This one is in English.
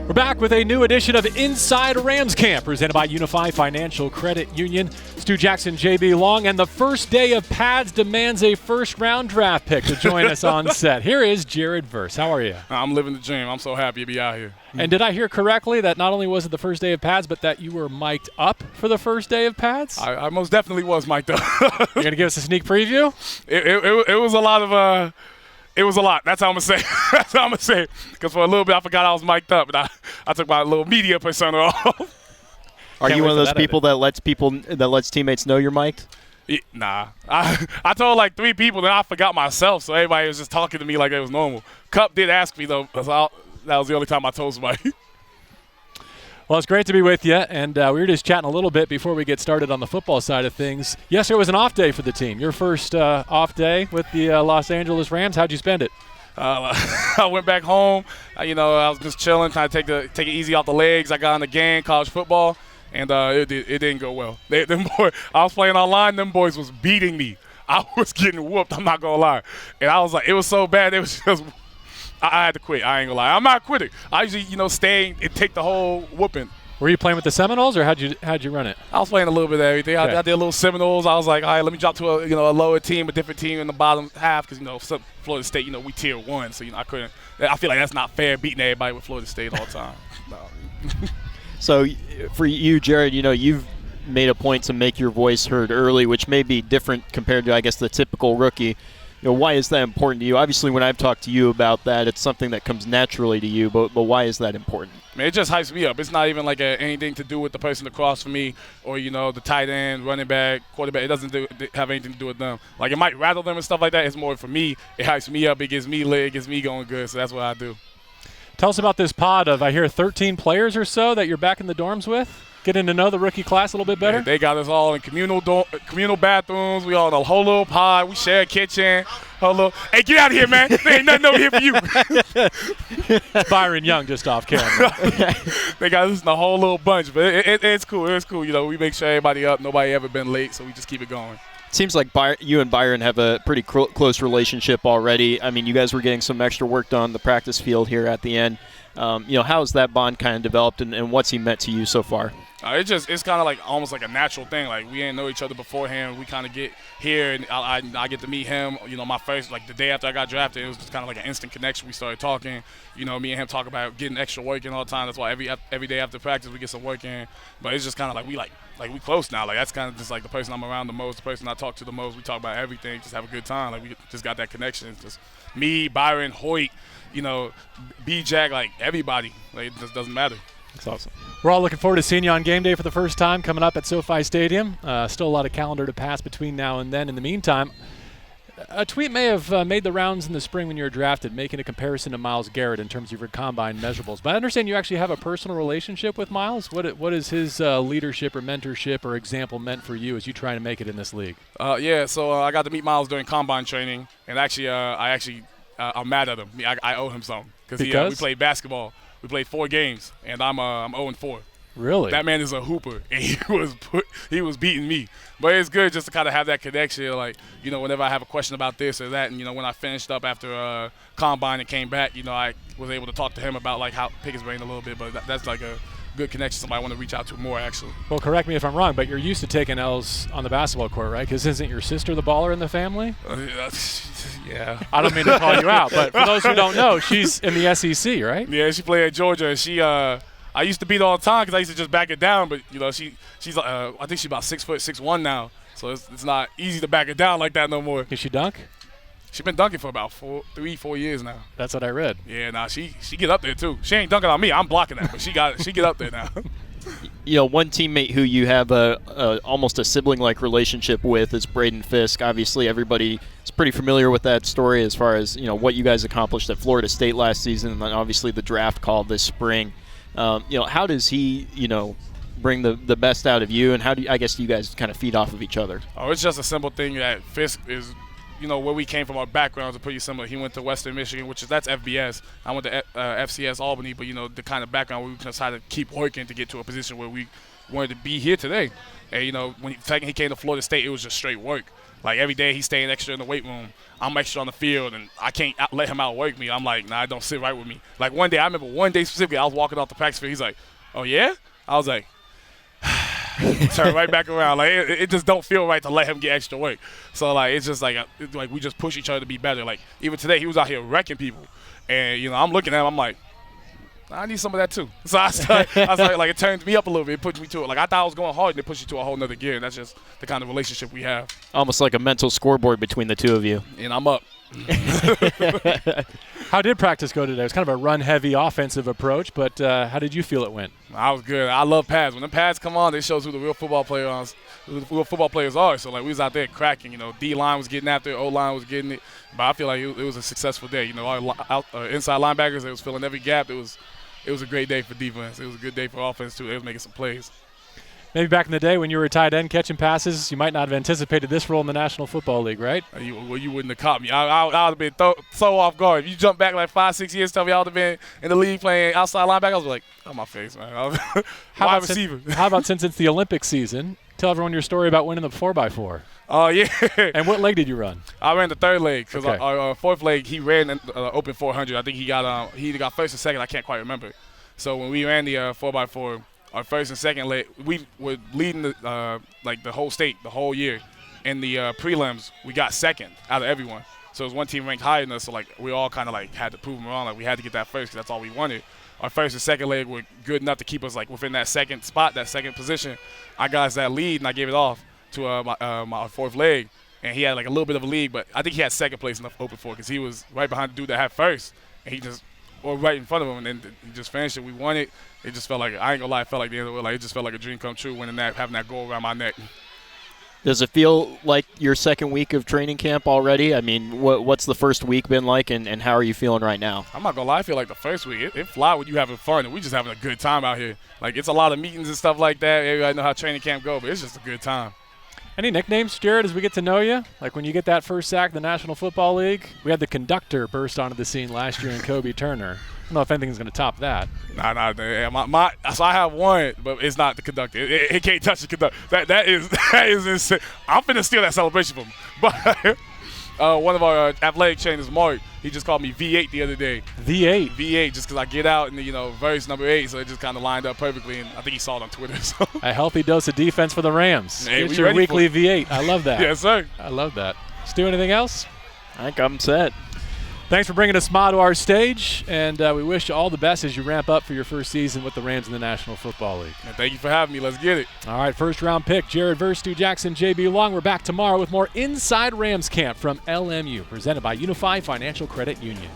We're back with a new edition of Inside Rams Camp, presented by Unifi Financial Credit Union. Stu Jackson, JB Long, and the first day of pads demands a first-round draft pick to join us on set. Here is Jared Verse. How are you? I'm living the dream. I'm so happy to be out here. And did I hear correctly that not only was it the first day of pads, but that you were mic'd up for the first day of pads? I most definitely was mic'd up. You're going to give us a sneak preview? It was a lot of it was a lot. That's how I'm going to say. That's how I'm going to say it. Because for a little bit, I forgot I was mic'd up, and I took my little media persona off. Are you one of those people that lets teammates know you're mic'd? Nah. I told like 3 people, then I forgot myself, so everybody was just talking to me like it was normal. Cup did ask me, though. That was the only time I told somebody. Well, it's great to be with you, and we were just chatting a little bit before we get started on the football side of things. Yesterday was an off day for the team. Your first off day with the Los Angeles Rams. How'd you spend it? I went back home. I was just chilling, trying to take it easy off the legs. I got in the game, college football, and it didn't go well. I was playing online. Them boys was beating me. I was getting whooped. I'm not gonna lie, and I was like, it was so bad. It was just. I had to quit. I ain't gonna lie. I'm not quitting. I usually, stay and take the whole whooping. Were you playing with the Seminoles, or how'd you run it? I was playing a little bit of everything. Okay. I did a little Seminoles. I was like, all right, let me drop to a lower team, a different team in the bottom half, because Florida State, we tier 1, so I couldn't. I feel like that's not fair, beating everybody with Florida State all the time. No. So for you, Jared, you've made a point to make your voice heard early, which may be different compared to, I guess, the typical rookie. Why is that important to you? Obviously, when I've talked to you about that, it's something that comes naturally to you, but why is that important? Man, it just hypes me up. It's not even like anything to do with the person across from me or, the tight end, running back, quarterback. It doesn't have anything to do with them. Like, it might rattle them and stuff like that. It's more for me. It hypes me up. It gets me lit. It gets me going good, so that's what I do. Tell us about this pod of, I hear, 13 players or so that you're back in the dorms with. Getting to know the rookie class a little bit better? Man, they got us all in communal bathrooms. We all in a whole little pod. We share a kitchen. Hey, get out of here, man. There ain't nothing over here for you. It's Byron Young just off camera. They got us in a whole little bunch, but it's cool. It's cool. We make sure everybody up. Nobody ever been late, so we just keep it going. Seems like you and Byron have a pretty close relationship already. I mean, you guys were getting some extra work done on the practice field here at the end. How has that bond kind of developed, and what's he meant to you so far? It's kind of like almost like a natural thing. Like, we didn't know each other beforehand. We kind of get here, and I get to meet him. My first, like, the day after I got drafted, it was just kind of like an instant connection. We started talking. Me and him talk about getting extra work in all the time. That's why every day after practice we get some work in. But it's just kind of like we close now. Like, that's kind of just like the person I'm around the most, the person I talk to the most. We talk about everything, just have a good time. Like, we just got that connection. It's just me, Byron, Hoyt, B-Jack, like everybody. Like, it just doesn't matter. That's awesome. We're all looking forward to seeing you on game day for the first time coming up at SoFi Stadium. Still a lot of calendar to pass between now and then. In the meantime, a tweet may have made the rounds in the spring when you were drafted, making a comparison to Myles Garrett in terms of your combine measurables. But I understand you actually have a personal relationship with Myles. What is his leadership or mentorship or example meant for you as you try to make it in this league? So I got to meet Myles during combine training, and I'm mad at him. I owe him something because we played basketball. We played 4 games, and I'm 0-4. Really? That man is a hooper, and he was beating me. But it's good just to kind of have that connection, like, whenever I have a question about this or that, and, when I finished up after combine and came back, I was able to talk to him about, like, how pick his brain a little bit. But that's like a good connection, somebody I want to reach out to more, actually. Well, correct me if I'm wrong, but you're used to taking L's on the basketball court, right? Because isn't your sister the baller in the family? Yeah. I don't mean to call you out, but for those who don't know, she's in the SEC, right? Yeah, she played at Georgia. She I used to beat her all the time because I used to just back it down, but she's I think she's about 6'1" now, so it's not easy to back it down like that no more. Can she dunk? She's been dunking for about 4 years now. That's what I read. Yeah, she get up there too. She ain't dunking on me. I'm blocking that, but she get up there now. One teammate who you have almost a sibling-like relationship with is Braden Fisk. Obviously, everybody is pretty familiar with that story as far as what you guys accomplished at Florida State last season, and then obviously the draft call this spring. How does he, bring the best out of you, and how do you guys kind of feed off of each other? Oh, it's just a simple thing that Fisk is. Where we came from, our backgrounds are pretty similar. He went to Western Michigan, that's FBS. I went to FCS Albany, but, the kind of background we just had to keep working to get to a position where we wanted to be here today. And, when he came to Florida State, it was just straight work. Like every day he's staying extra in the weight room. I'm extra on the field, and I can't let him outwork me. I'm like, nah, it don't sit right with me. Like one day, I remember one day specifically, I was walking off the practice field. He's like, oh yeah? I was like, turn right back around. Like it just don't feel right to let him get extra work. So like it's just like we just push each other to be better. Like even today, he was out here wrecking people, and I'm looking at him. I'm like, I need some of that too. So I started like it turns me up a little bit. It pushed me to it. Like I thought I was going hard, and it pushed you to a whole nother gear. And that's just the kind of relationship we have. Almost like a mental scoreboard between the two of you. And I'm up. How did practice go today? It was kind of a run-heavy offensive approach, but how did you feel it went? I was good. I love pads. When the pads come on, it shows who the real football players are. So like we was out there cracking. D-line was getting after it, O-line was getting it. But I feel like it was a successful day. Our inside linebackers, they was filling every gap. It was a great day for defense. It was a good day for offense too. They was making some plays. Maybe back in the day when you were a tight end catching passes, you might not have anticipated this role in the National Football League, right? You wouldn't have caught me. I would have been so off guard. If you jump back like 5-6 years, tell me I would have been in the league playing outside linebacker, I was like, oh, my face, man. Wide receiver. How about since it's the Olympic season, tell everyone your story about winning the 4x4. Oh, yeah. And what leg did you run? I ran the third leg because Okay. our fourth leg, he ran open 400. I think he either got first or second. I can't quite remember. So when we ran the 4x4, our first and second leg, we were leading the whole state the whole year. In the prelims, we got second out of everyone. So it was one team ranked higher than us. So like we all kind of like had to prove them wrong. Like we had to get that first because that's all we wanted. Our first and second leg were good enough to keep us like within that second spot, that second position. I got us that lead and I gave it off to my fourth leg. And he had like a little bit of a lead, but I think he had second place in the open four because he was right behind the dude that had first, and he just or right in front of him, and then he just finished it. We won it. It just felt like, I ain't gonna lie, it felt like the end of the world. Like it just felt like a dream come true winning that, having that goal around my neck. Does it feel like your second week of training camp already? I mean, what's the first week been like, and how are you feeling right now? I'm not gonna lie, I feel like the first week, it fly when you having fun, and we just having a good time out here. Like it's a lot of meetings and stuff like that. Everybody know how training camp go, but it's just a good time. Any nicknames, Jared, as we get to know you? Like when you get that first sack in the National Football League? We had the conductor burst onto the scene last year in Kobe Turner. I don't know if anything's going to top that. Nah. So I have one, but it's not the conductor. It can't touch the conductor. That is insane. I'm finna steal that celebration from him. But one of our athletic trainers, Mark, he just called me V8 the other day. V8, just because I get out in the verse number 8, so it just kind of lined up perfectly, and I think he saw it on Twitter. So. A healthy dose of defense for the Rams. Hey, it's your weekly V8. I love that. Yes, sir. I love that. Stu, anything else? I think I'm set. Thanks for bringing a smile to our stage, and we wish you all the best as you ramp up for your first season with the Rams in the National Football League. And thank you for having me. Let's get it. All right, first-round pick, Jared Verse, Stu Jackson, JB Long. We're back tomorrow with more Inside Rams Camp from LMU, presented by Unified Financial Credit Union.